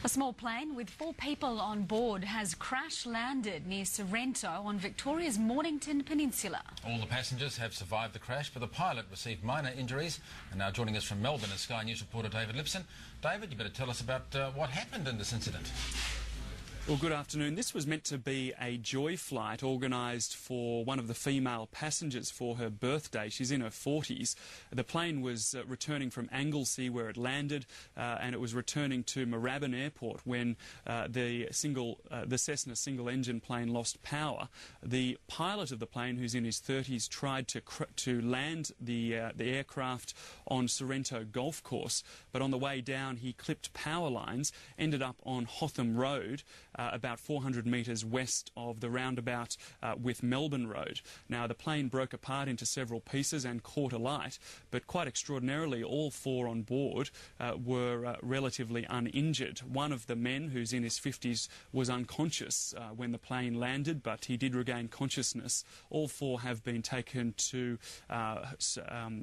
A small plane with 4 people on board has crash-landed near Sorrento on Victoria's Mornington Peninsula. All the passengers have survived the crash, but the pilot received minor injuries. And now joining us from Melbourne is Sky News reporter David Lipson. David, you better tell us about what happened in this incident. Well, good afternoon. This was meant to be a joy flight organised for one of the female passengers for her birthday. She's in her 40s. The plane was returning from Anglesea where it landed and it was returning to Moorabbin Airport when the Cessna single-engine plane lost power. The pilot of the plane, who's in his 30s, tried to land the aircraft on Sorrento Golf Course, but on the way down he clipped power lines, ended up on Hotham Road, about 400 metres west of the roundabout with Melbourne Road. Now, the plane broke apart into several pieces and caught alight, but quite extraordinarily, all 4 on board were relatively uninjured. One of the men, who's in his 50s, was unconscious when the plane landed, but he did regain consciousness. All 4 have been taken to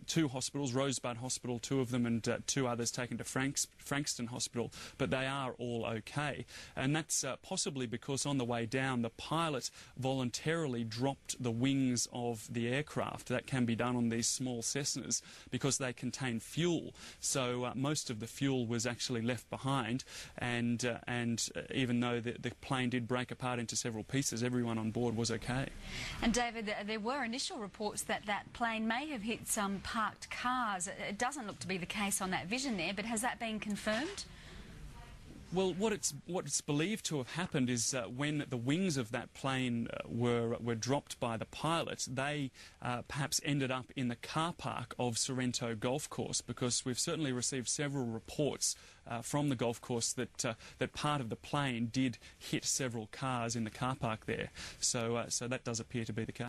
2 hospitals, Rosebud Hospital, 2 of them, and 2 others taken to Frankston Hospital, but they are all okay. And that's possibly because on the way down the pilot voluntarily dropped the wings of the aircraft. That can be done on these small Cessnas because they contain fuel. So most of the fuel was actually left behind, and even though the plane did break apart into several pieces, everyone on board was okay. And David, there were initial reports that that plane may have hit some parked cars. It doesn't look to be the case on that vision there, but has that been confirmed? Well, what it's believed to have happened is when the wings of that plane were dropped by the pilot, they perhaps ended up in the car park of Sorrento Golf Course, because we've certainly received several reports from the golf course that that part of the plane did hit several cars in the car park there. So that does appear to be the case.